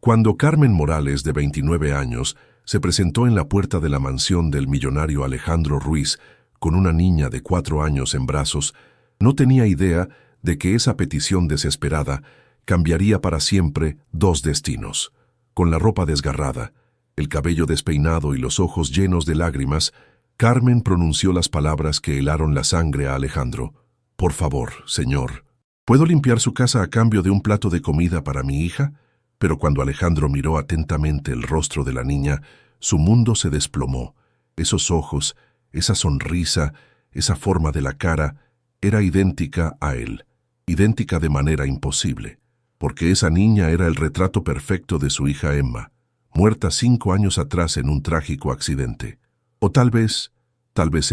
Cuando Carmen Morales, de 29 años, se presentó en la puerta de la mansión del millonario Alejandro Ruiz con una niña de 4 años en brazos, no tenía idea de que esa petición desesperada cambiaría para siempre 2 destinos. Con la ropa desgarrada, el cabello despeinado y los ojos llenos de lágrimas, Carmen pronunció las palabras que helaron la sangre a Alejandro. «Por favor, señor, ¿puedo limpiar su casa a cambio de un plato de comida para mi hija?» Pero cuando Alejandro miró atentamente el rostro de la niña, su mundo se desplomó. Esos ojos, esa sonrisa, esa forma de la cara, era idéntica a él, idéntica de manera imposible, porque esa niña era el retrato perfecto de su hija Emma, muerta 5 años atrás en un trágico accidente. O tal vez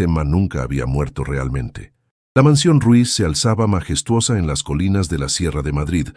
Emma nunca había muerto realmente. La mansión Ruiz se alzaba majestuosa en las colinas de la Sierra de Madrid,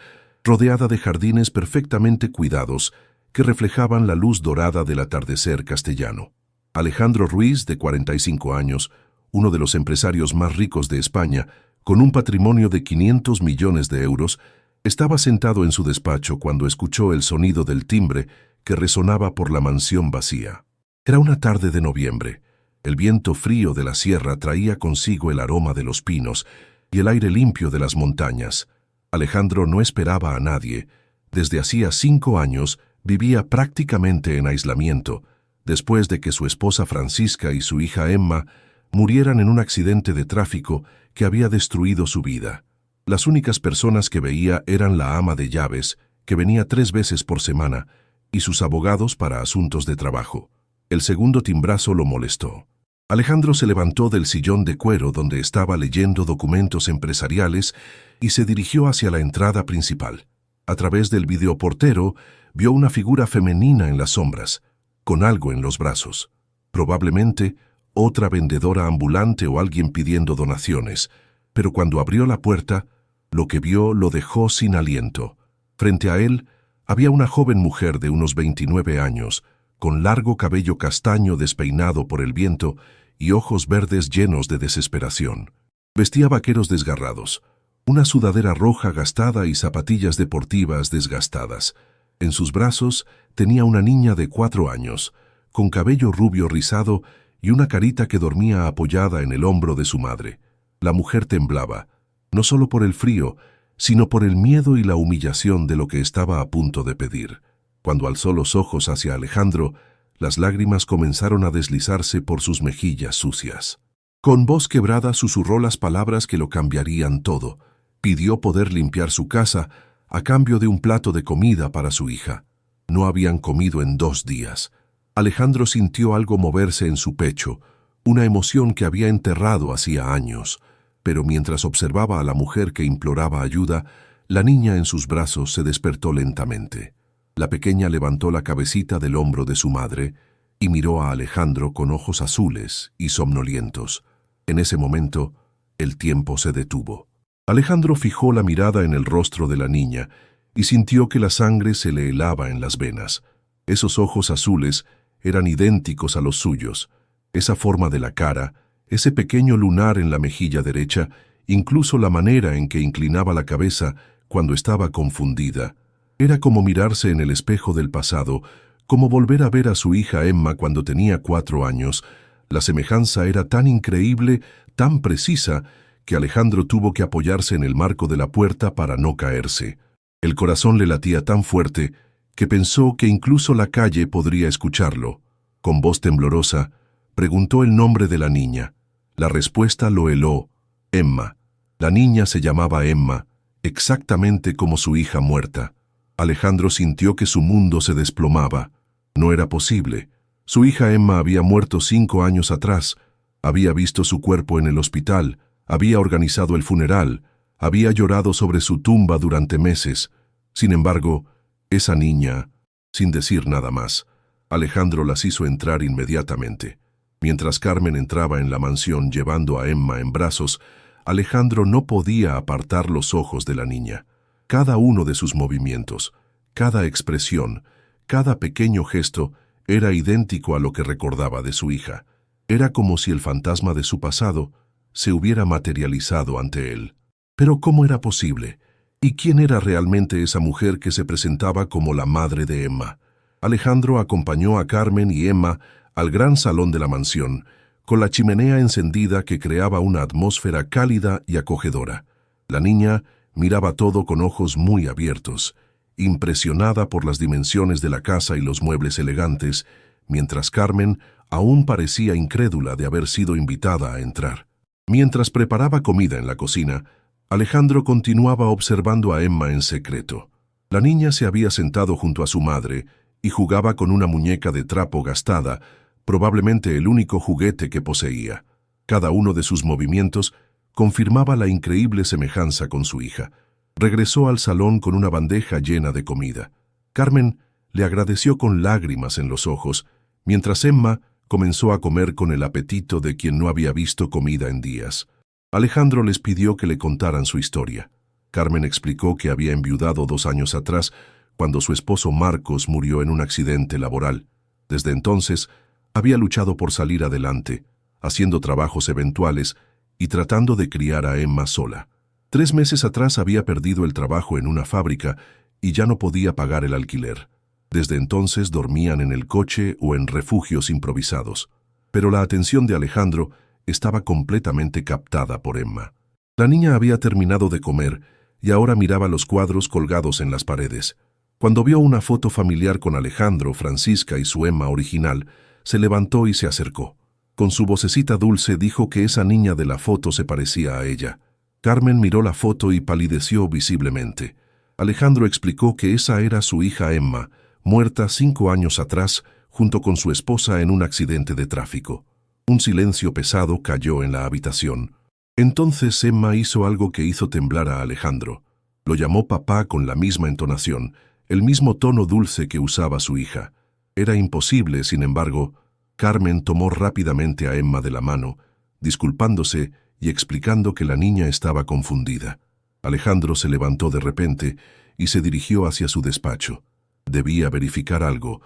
rodeada de jardines perfectamente cuidados que reflejaban la luz dorada del atardecer castellano. Alejandro Ruiz, de 45 años, uno de los empresarios más ricos de España, con un patrimonio de 500 millones de euros, estaba sentado en su despacho cuando escuchó el sonido del timbre que resonaba por la mansión vacía. Era una tarde de noviembre. El viento frío de la sierra traía consigo el aroma de los pinos y el aire limpio de las montañas. Alejandro no esperaba a nadie. Desde hacía 5 años vivía prácticamente en aislamiento, después de que su esposa Francisca y su hija Emma murieran en un accidente de tráfico que había destruido su vida. Las únicas personas que veía eran la ama de llaves, que venía 3 veces por semana, y sus abogados para asuntos de trabajo. El segundo timbrazo lo molestó. Alejandro se levantó del sillón de cuero donde estaba leyendo documentos empresariales y se dirigió hacia la entrada principal. A través del videoportero vio una figura femenina en las sombras, con algo en los brazos. Probablemente otra vendedora ambulante o alguien pidiendo donaciones, pero cuando abrió la puerta, lo que vio lo dejó sin aliento. Frente a él había una joven mujer de unos 29 años, con largo cabello castaño despeinado por el viento y ojos verdes llenos de desesperación. Vestía vaqueros desgarrados, una sudadera roja gastada y zapatillas deportivas desgastadas. En sus brazos tenía una niña de 4 años, con cabello rubio rizado y una carita que dormía apoyada en el hombro de su madre. La mujer temblaba, no solo por el frío, sino por el miedo y la humillación de lo que estaba a punto de pedir. Cuando alzó los ojos hacia Alejandro, las lágrimas comenzaron a deslizarse por sus mejillas sucias. Con voz quebrada susurró las palabras que lo cambiarían todo. Pidió poder limpiar su casa a cambio de un plato de comida para su hija. No habían comido en 2 días. Alejandro sintió algo moverse en su pecho, una emoción que había enterrado hacía años. Pero mientras observaba a la mujer que imploraba ayuda, la niña en sus brazos se despertó lentamente. La pequeña levantó la cabecita del hombro de su madre y miró a Alejandro con ojos azules y somnolientos. En ese momento, el tiempo se detuvo. Alejandro fijó la mirada en el rostro de la niña y sintió que la sangre se le helaba en las venas. Esos ojos azules eran idénticos a los suyos. Esa forma de la cara, ese pequeño lunar en la mejilla derecha, incluso la manera en que inclinaba la cabeza cuando estaba confundida. Era como mirarse en el espejo del pasado, como volver a ver a su hija Emma cuando tenía 4 años. La semejanza era tan increíble, tan precisa, que Alejandro tuvo que apoyarse en el marco de la puerta para no caerse. El corazón le latía tan fuerte que pensó que incluso la calle podría escucharlo. Con voz temblorosa, preguntó el nombre de la niña. La respuesta lo heló: Emma. La niña se llamaba Emma, exactamente como su hija muerta. Alejandro sintió que su mundo se desplomaba. No era posible. Su hija Emma había muerto 5 años atrás. Había visto su cuerpo en el hospital, había organizado el funeral, había llorado sobre su tumba durante meses. Sin embargo, esa niña, sin decir nada más, Alejandro las hizo entrar inmediatamente. Mientras Carmen entraba en la mansión llevando a Emma en brazos, Alejandro no podía apartar los ojos de la niña. Cada uno de sus movimientos, cada expresión, cada pequeño gesto era idéntico a lo que recordaba de su hija. Era como si el fantasma de su pasado se hubiera materializado ante él. Pero ¿cómo era posible? ¿Y quién era realmente esa mujer que se presentaba como la madre de Emma? Alejandro acompañó a Carmen y Emma al gran salón de la mansión, con la chimenea encendida que creaba una atmósfera cálida y acogedora. La niña miraba todo con ojos muy abiertos, impresionada por las dimensiones de la casa y los muebles elegantes, mientras Carmen aún parecía incrédula de haber sido invitada a entrar. Mientras preparaba comida en la cocina, Alejandro continuaba observando a Emma en secreto. La niña se había sentado junto a su madre y jugaba con una muñeca de trapo gastada, probablemente el único juguete que poseía. Cada uno de sus movimientos confirmaba la increíble semejanza con su hija. Regresó al salón con una bandeja llena de comida. Carmen le agradeció con lágrimas en los ojos, mientras Emma comenzó a comer con el apetito de quien no había visto comida en días. Alejandro les pidió que le contaran su historia. Carmen explicó que había enviudado 2 años atrás, cuando su esposo Marcos murió en un accidente laboral. Desde entonces, había luchado por salir adelante, haciendo trabajos eventuales y tratando de criar a Emma sola. 3 meses atrás había perdido el trabajo en una fábrica y ya no podía pagar el alquiler. Desde entonces dormían en el coche o en refugios improvisados. Pero la atención de Alejandro estaba completamente captada por Emma. La niña había terminado de comer y ahora miraba los cuadros colgados en las paredes. Cuando vio una foto familiar con Alejandro, Francisca y su Emma original, se levantó y se acercó. Con su vocecita dulce dijo que esa niña de la foto se parecía a ella. Carmen miró la foto y palideció visiblemente. Alejandro explicó que esa era su hija Emma, muerta 5 años atrás, junto con su esposa en un accidente de tráfico. Un silencio pesado cayó en la habitación. Entonces Emma hizo algo que hizo temblar a Alejandro. Lo llamó papá con la misma entonación, el mismo tono dulce que usaba su hija. Era imposible, sin embargo. Carmen tomó rápidamente a Emma de la mano, disculpándose y explicando que la niña estaba confundida. Alejandro se levantó de repente y se dirigió hacia su despacho. Debía verificar algo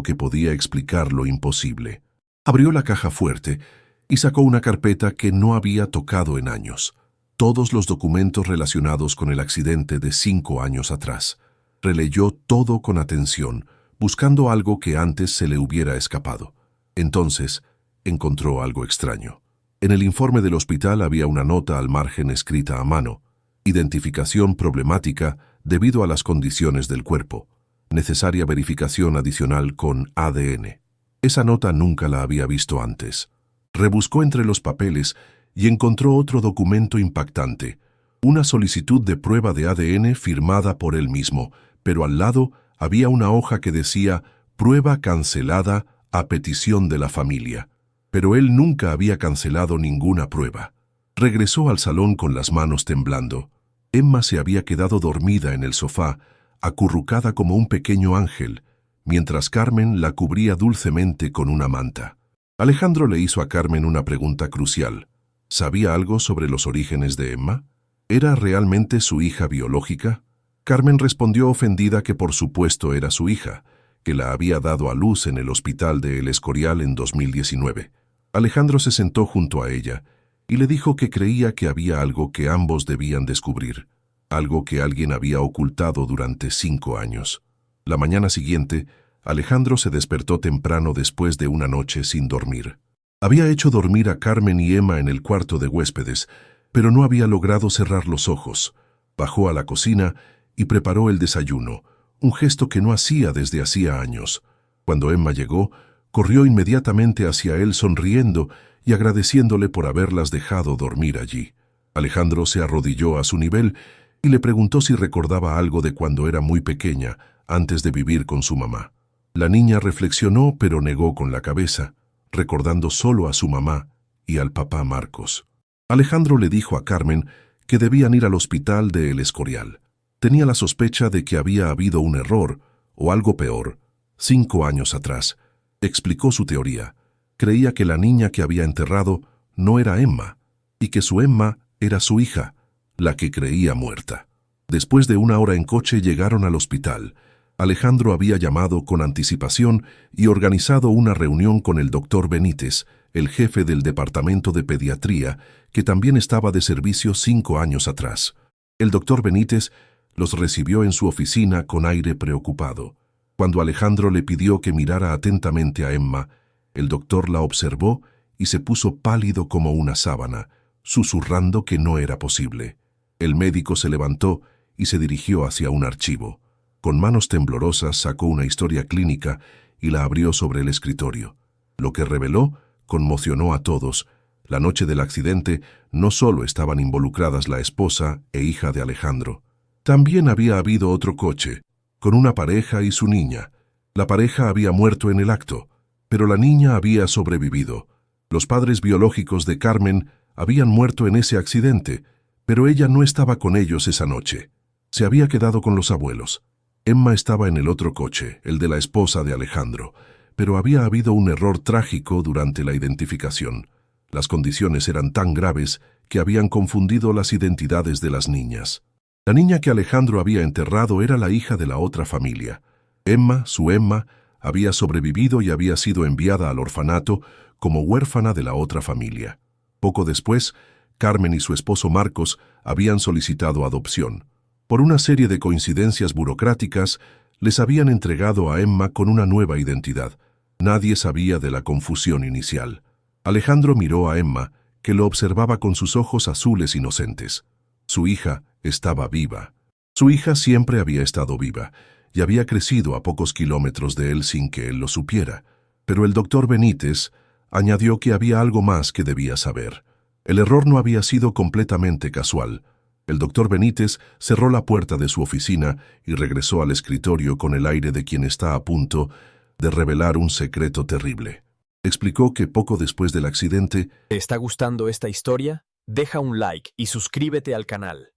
que podía explicar lo imposible. Abrió la caja fuerte y sacó una carpeta que no había tocado en años. Todos los documentos relacionados con el accidente de 5 años atrás. Releyó todo con atención, buscando algo que antes se le hubiera escapado. Entonces, encontró algo extraño. En el informe del hospital había una nota al margen escrita a mano. Identificación problemática debido a las condiciones del cuerpo. Necesaria verificación adicional con ADN. Esa nota nunca la había visto antes. Rebuscó entre los papeles y encontró otro documento impactante. Una solicitud de prueba de ADN firmada por él mismo, pero al lado había una hoja que decía «Prueba cancelada a petición de la familia». Pero él nunca había cancelado ninguna prueba. Regresó al salón con las manos temblando. Emma se había quedado dormida en el sofá, acurrucada como un pequeño ángel, mientras Carmen la cubría dulcemente con una manta. Alejandro le hizo a Carmen una pregunta crucial. ¿Sabía algo sobre los orígenes de Emma? ¿Era realmente su hija biológica? Carmen respondió ofendida que por supuesto era su hija, que la había dado a luz en el hospital de El Escorial en 2019. Alejandro se sentó junto a ella y le dijo que creía que había algo que ambos debían descubrir, algo que alguien había ocultado durante 5 años. La mañana siguiente, Alejandro se despertó temprano después de una noche sin dormir. Había hecho dormir a Carmen y Emma en el cuarto de huéspedes, pero no había logrado cerrar los ojos. Bajó a la cocina y preparó el desayuno, un gesto que no hacía desde hacía años. Cuando Emma llegó, corrió inmediatamente hacia él sonriendo y agradeciéndole por haberlas dejado dormir allí. Alejandro se arrodilló a su nivel y le preguntó si recordaba algo de cuando era muy pequeña, antes de vivir con su mamá. La niña reflexionó, pero negó con la cabeza, recordando solo a su mamá y al papá Marcos. Alejandro le dijo a Carmen que debían ir al hospital de El Escorial. Tenía la sospecha de que había habido un error, o algo peor, 5 años atrás. Explicó su teoría. Creía que la niña que había enterrado no era Emma, y que su Emma era su hija, la que creía muerta. Después de 1 hora en coche llegaron al hospital. Alejandro había llamado con anticipación y organizado una reunión con el doctor Benítez, el jefe del departamento de pediatría, que también estaba de servicio 5 años atrás. El doctor Benítez los recibió en su oficina con aire preocupado. Cuando Alejandro le pidió que mirara atentamente a Emma, el doctor la observó y se puso pálido como una sábana, susurrando que no era posible. El médico se levantó y se dirigió hacia un archivo. Con manos temblorosas sacó una historia clínica y la abrió sobre el escritorio. Lo que reveló conmocionó a todos. La noche del accidente no solo estaban involucradas la esposa e hija de Alejandro. También había habido otro coche, con una pareja y su niña. La pareja había muerto en el acto, pero la niña había sobrevivido. Los padres biológicos de Carmen habían muerto en ese accidente, pero ella no estaba con ellos esa noche. Se había quedado con los abuelos. Emma estaba en el otro coche, el de la esposa de Alejandro, pero había habido un error trágico durante la identificación. Las condiciones eran tan graves que habían confundido las identidades de las niñas. La niña que Alejandro había enterrado era la hija de la otra familia. Emma, su Emma, había sobrevivido y había sido enviada al orfanato como huérfana de la otra familia. Poco después, Carmen y su esposo Marcos habían solicitado adopción. Por una serie de coincidencias burocráticas, les habían entregado a Emma con una nueva identidad. Nadie sabía de la confusión inicial. Alejandro miró a Emma, que lo observaba con sus ojos azules inocentes. Su hija estaba viva. Su hija siempre había estado viva y había crecido a pocos kilómetros de él sin que él lo supiera. Pero el doctor Benítez añadió que había algo más que debía saber. El error no había sido completamente casual. El doctor Benítez cerró la puerta de su oficina y regresó al escritorio con el aire de quien está a punto de revelar un secreto terrible. Explicó que poco después del accidente... ¿Te está gustando esta historia? Deja un like y suscríbete al canal.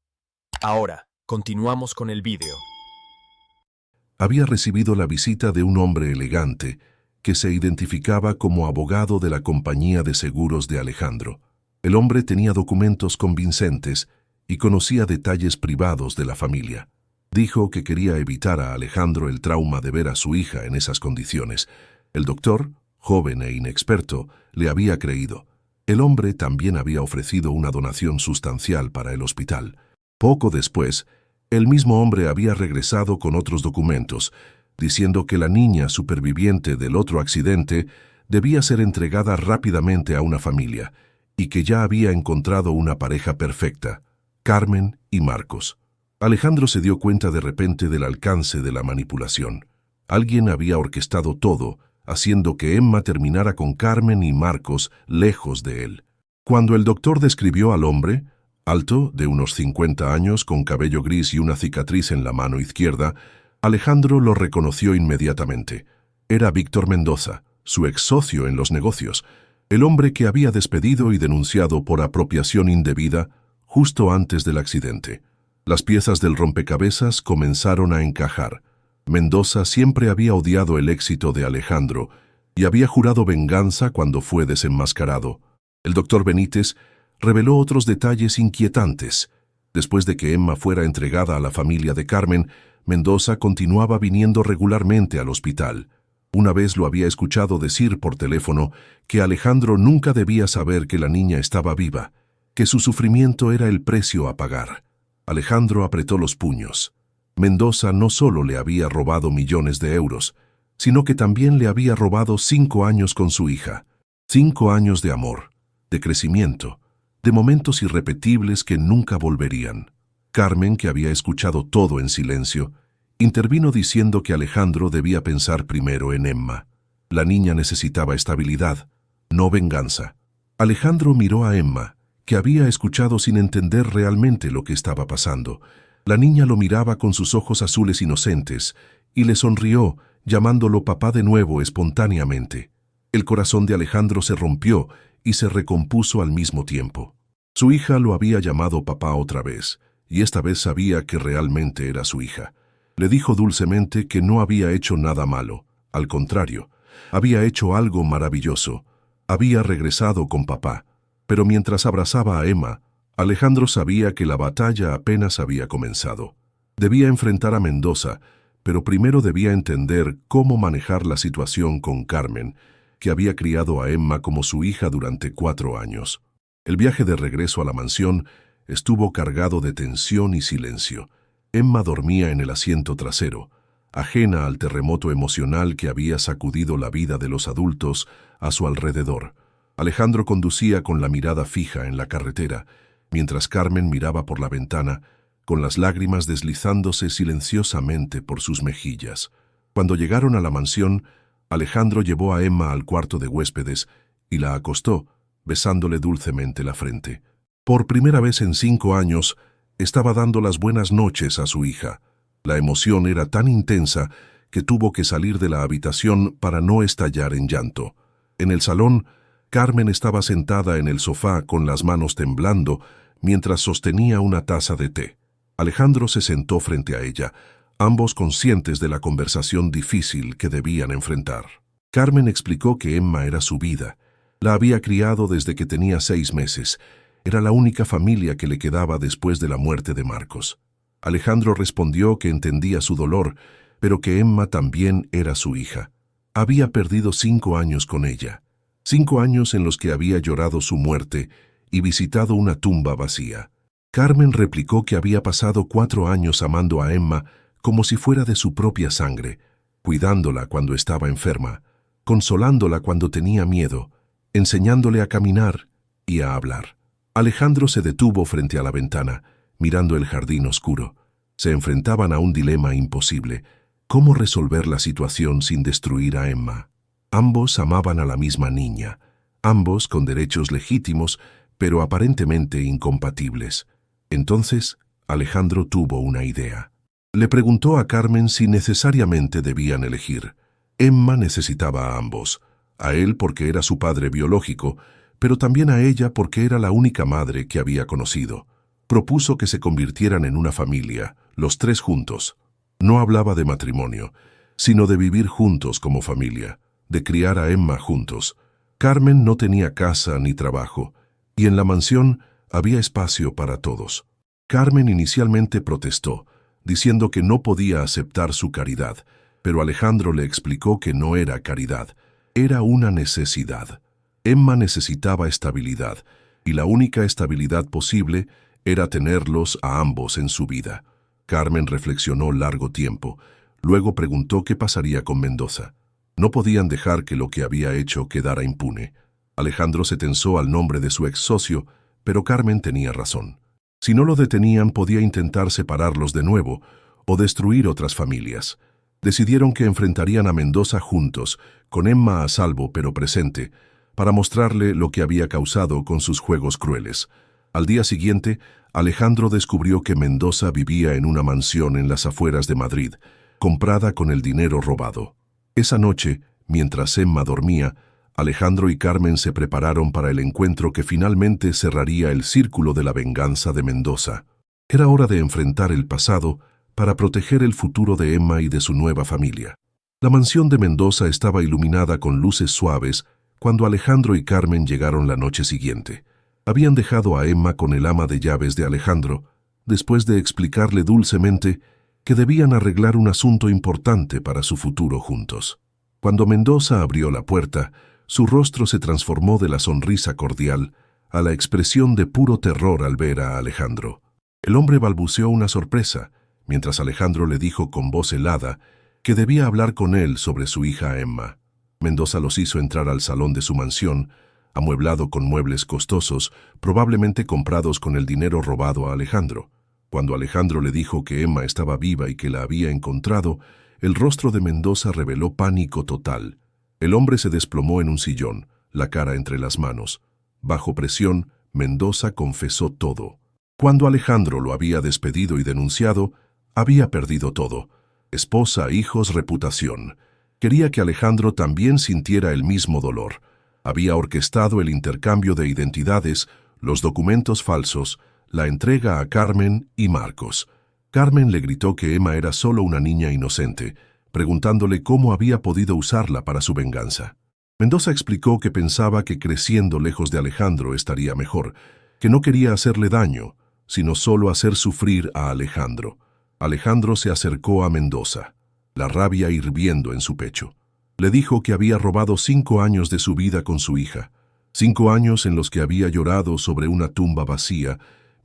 Ahora, continuamos con el vídeo. Había recibido la visita de un hombre elegante que se identificaba como abogado de la compañía de seguros de Alejandro. El hombre tenía documentos convincentes y conocía detalles privados de la familia. Dijo que quería evitar a Alejandro el trauma de ver a su hija en esas condiciones. El doctor, joven e inexperto, le había creído. El hombre también había ofrecido una donación sustancial para el hospital. Poco después, el mismo hombre había regresado con otros documentos, diciendo que la niña superviviente del otro accidente debía ser entregada rápidamente a una familia y que ya había encontrado una pareja perfecta, Carmen y Marcos. Alejandro se dio cuenta de repente del alcance de la manipulación. Alguien había orquestado todo, haciendo que Emma terminara con Carmen y Marcos lejos de él. Cuando el doctor describió al hombre, alto, de unos 50 años, con cabello gris y una cicatriz en la mano izquierda, Alejandro lo reconoció inmediatamente. Era Víctor Mendoza, su ex socio en los negocios, el hombre que había despedido y denunciado por apropiación indebida justo antes del accidente. Las piezas del rompecabezas comenzaron a encajar. Mendoza siempre había odiado el éxito de Alejandro y había jurado venganza cuando fue desenmascarado. El doctor Benítez reveló otros detalles inquietantes. Después de que Emma fuera entregada a la familia de Carmen, Mendoza continuaba viniendo regularmente al hospital. Una vez lo había escuchado decir por teléfono que Alejandro nunca debía saber que la niña estaba viva, que su sufrimiento era el precio a pagar. Alejandro apretó los puños. Mendoza no solo le había robado millones de euros, sino que también le había robado 5 años con su hija. 5 años de amor, de crecimiento, de momentos irrepetibles que nunca volverían. Carmen, que había escuchado todo en silencio, intervino diciendo que Alejandro debía pensar primero en Emma. La niña necesitaba estabilidad, no venganza. Alejandro miró a Emma, que había escuchado sin entender realmente lo que estaba pasando. La niña lo miraba con sus ojos azules inocentes y le sonrió, llamándolo papá de nuevo espontáneamente. El corazón de Alejandro se rompió y se recompuso al mismo tiempo. Su hija lo había llamado papá otra vez, y esta vez sabía que realmente era su hija. Le dijo dulcemente que no había hecho nada malo. Al contrario, había hecho algo maravilloso. Había regresado con papá. Pero mientras abrazaba a Emma, Alejandro sabía que la batalla apenas había comenzado. Debía enfrentar a Mendoza, pero primero debía entender cómo manejar la situación con Carmen, que había criado a Emma como su hija durante 4 años. El viaje de regreso a la mansión estuvo cargado de tensión y silencio. Emma dormía en el asiento trasero, ajena al terremoto emocional que había sacudido la vida de los adultos a su alrededor. Alejandro conducía con la mirada fija en la carretera, mientras Carmen miraba por la ventana, con las lágrimas deslizándose silenciosamente por sus mejillas. Cuando llegaron a la mansión, Alejandro llevó a Emma al cuarto de huéspedes y la acostó, besándole dulcemente la frente. Por primera vez en 5 años, estaba dando las buenas noches a su hija. La emoción era tan intensa que tuvo que salir de la habitación para no estallar en llanto. En el salón, Carmen estaba sentada en el sofá con las manos temblando mientras sostenía una taza de té. Alejandro se sentó frente a ella, ambos conscientes de la conversación difícil que debían enfrentar. Carmen explicó que Emma era su vida. La había criado desde que tenía 6 meses. Era la única familia que le quedaba después de la muerte de Marcos. Alejandro respondió que entendía su dolor, pero que Emma también era su hija. Había perdido 5 años con ella. 5 años en los que había llorado su muerte y visitado una tumba vacía. Carmen replicó que había pasado 4 años amando a Emma como si fuera de su propia sangre, cuidándola cuando estaba enferma, consolándola cuando tenía miedo, enseñándole a caminar y a hablar. Alejandro se detuvo frente a la ventana, mirando el jardín oscuro. Se enfrentaban a un dilema imposible: ¿cómo resolver la situación sin destruir a Emma? Ambos amaban a la misma niña, ambos con derechos legítimos, pero aparentemente incompatibles. Entonces, Alejandro tuvo una idea. Le preguntó a Carmen si necesariamente debían elegir. Emma necesitaba a ambos, a él porque era su padre biológico, pero también a ella porque era la única madre que había conocido. Propuso que se convirtieran en una familia, los 3 juntos. No hablaba de matrimonio, sino de vivir juntos como familia, de criar a Emma juntos. Carmen no tenía casa ni trabajo, y en la mansión había espacio para todos. Carmen inicialmente protestó, diciendo que no podía aceptar su caridad, pero Alejandro le explicó que no era caridad, era una necesidad. Emma necesitaba estabilidad, y la única estabilidad posible era tenerlos a ambos en su vida. Carmen reflexionó largo tiempo, luego preguntó qué pasaría con Mendoza. No podían dejar que lo que había hecho quedara impune. Alejandro se tensó al nombre de su ex socio, pero Carmen tenía razón. Si no lo detenían, podía intentar separarlos de nuevo o destruir otras familias. Decidieron que enfrentarían a Mendoza juntos, con Emma a salvo pero presente, para mostrarle lo que había causado con sus juegos crueles. Al día siguiente, Alejandro descubrió que Mendoza vivía en una mansión en las afueras de Madrid, comprada con el dinero robado. Esa noche, mientras Emma dormía, Alejandro y Carmen se prepararon para el encuentro que finalmente cerraría el círculo de la venganza de Mendoza. Era hora de enfrentar el pasado para proteger el futuro de Emma y de su nueva familia. La mansión de Mendoza estaba iluminada con luces suaves cuando Alejandro y Carmen llegaron la noche siguiente. Habían dejado a Emma con el ama de llaves de Alejandro, después de explicarle dulcemente que debían arreglar un asunto importante para su futuro juntos. Cuando Mendoza abrió la puerta, su rostro se transformó de la sonrisa cordial a la expresión de puro terror al ver a Alejandro. El hombre balbuceó una sorpresa, mientras Alejandro le dijo con voz helada que debía hablar con él sobre su hija Emma. Mendoza los hizo entrar al salón de su mansión, amueblado con muebles costosos, probablemente comprados con el dinero robado a Alejandro. Cuando Alejandro le dijo que Emma estaba viva y que la había encontrado, el rostro de Mendoza reveló pánico total. El hombre se desplomó en un sillón, la cara entre las manos. Bajo presión, Mendoza confesó todo. Cuando Alejandro lo había despedido y denunciado, había perdido todo: esposa, hijos, reputación. Quería que Alejandro también sintiera el mismo dolor. Había orquestado el intercambio de identidades, los documentos falsos, la entrega a Carmen y Marcos. Carmen le gritó que Emma era solo una niña inocente, preguntándole cómo había podido usarla para su venganza. Mendoza explicó que pensaba que creciendo lejos de Alejandro estaría mejor, que no quería hacerle daño, sino solo hacer sufrir a Alejandro. Alejandro se acercó a Mendoza, la rabia hirviendo en su pecho. Le dijo que había robado 5 años de su vida con su hija, 5 años en los que había llorado sobre una tumba vacía,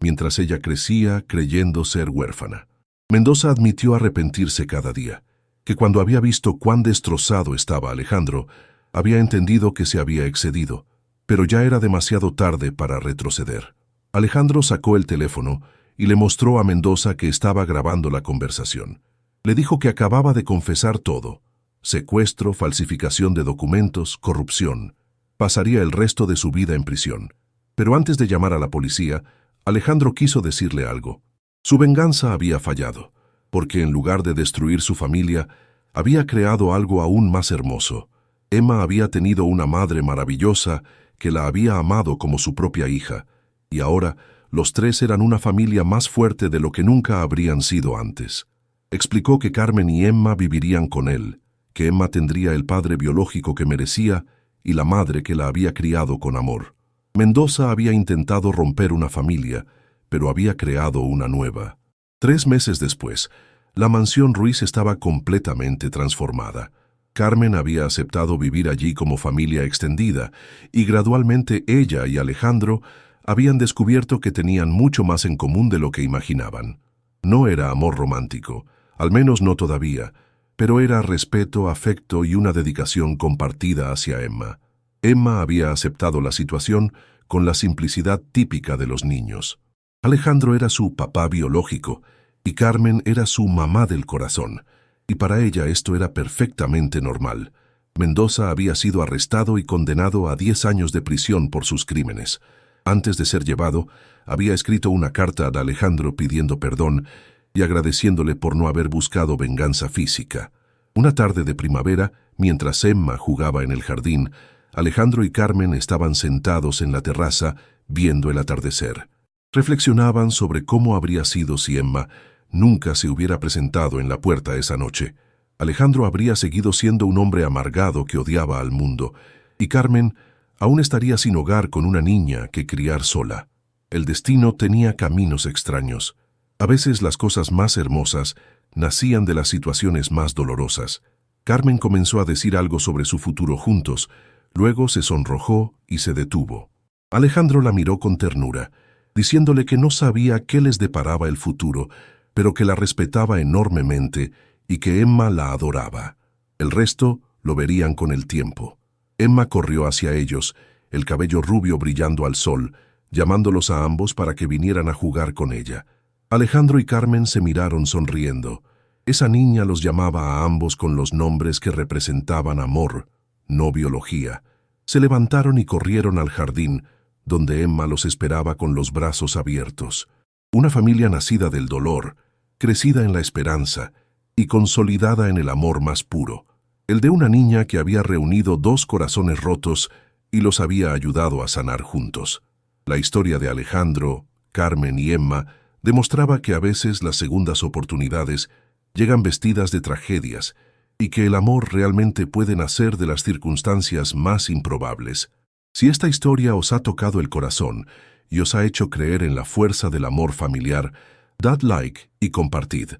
mientras ella crecía creyendo ser huérfana. Mendoza admitió arrepentirse cada día, que cuando había visto cuán destrozado estaba Alejandro, había entendido que se había excedido, pero ya era demasiado tarde para retroceder. Alejandro sacó el teléfono y le mostró a Mendoza que estaba grabando la conversación. Le dijo que acababa de confesar todo: secuestro, falsificación de documentos, corrupción. Pasaría el resto de su vida en prisión. Pero antes de llamar a la policía, Alejandro quiso decirle algo. Su venganza había fallado, porque en lugar de destruir su familia, había creado algo aún más hermoso. Emma había tenido una madre maravillosa que la había amado como su propia hija, y ahora los tres eran una familia más fuerte de lo que nunca habrían sido antes. Explicó que Carmen y Emma vivirían con él, que Emma tendría el padre biológico que merecía y la madre que la había criado con amor. Mendoza había intentado romper una familia, pero había creado una nueva. 3 meses después, la mansión Ruiz estaba completamente transformada. Carmen había aceptado vivir allí como familia extendida, y gradualmente ella y Alejandro habían descubierto que tenían mucho más en común de lo que imaginaban. No era amor romántico, al menos no todavía, pero era respeto, afecto y una dedicación compartida hacia Emma. Emma había aceptado la situación con la simplicidad típica de los niños. Alejandro era su papá biológico y Carmen era su mamá del corazón, y para ella esto era perfectamente normal. Mendoza había sido arrestado y condenado a 10 años de prisión por sus crímenes. Antes de ser llevado, había escrito una carta a Alejandro pidiendo perdón y agradeciéndole por no haber buscado venganza física. Una tarde de primavera, mientras Emma jugaba en el jardín, Alejandro y Carmen estaban sentados en la terraza viendo el atardecer. Reflexionaban sobre cómo habría sido si Emma nunca se hubiera presentado en la puerta esa noche. Alejandro habría seguido siendo un hombre amargado que odiaba al mundo, y Carmen aún estaría sin hogar con una niña que criar sola. El destino tenía caminos extraños. A veces las cosas más hermosas nacían de las situaciones más dolorosas. Carmen comenzó a decir algo sobre su futuro juntos, luego se sonrojó y se detuvo. Alejandro la miró con ternura, diciéndole que no sabía qué les deparaba el futuro, pero que la respetaba enormemente y que Emma la adoraba. El resto lo verían con el tiempo. Emma corrió hacia ellos, el cabello rubio brillando al sol, llamándolos a ambos para que vinieran a jugar con ella. Alejandro y Carmen se miraron sonriendo. Esa niña los llamaba a ambos con los nombres que representaban amor, no biología. Se levantaron y corrieron al jardín, donde Emma los esperaba con los brazos abiertos. Una familia nacida del dolor, crecida en la esperanza y consolidada en el amor más puro. El de una niña que había reunido 2 corazones rotos y los había ayudado a sanar juntos. La historia de Alejandro, Carmen y Emma demostraba que a veces las segundas oportunidades llegan vestidas de tragedias y que el amor realmente puede nacer de las circunstancias más improbables. Si esta historia os ha tocado el corazón y os ha hecho creer en la fuerza del amor familiar, dad like y compartid.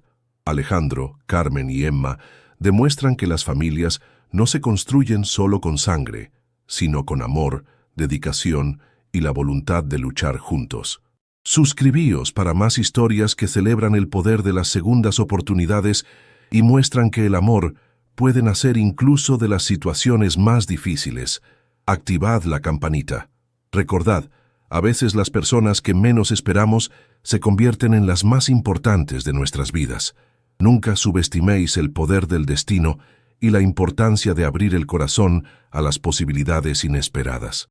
Alejandro, Carmen y Emma demuestran que las familias no se construyen solo con sangre, sino con amor, dedicación y la voluntad de luchar juntos. Suscribíos para más historias que celebran el poder de las segundas oportunidades y muestran que el amor puede nacer incluso de las situaciones más difíciles. Activad la campanita. Recordad, a veces las personas que menos esperamos se convierten en las más importantes de nuestras vidas. Nunca subestiméis el poder del destino y la importancia de abrir el corazón a las posibilidades inesperadas.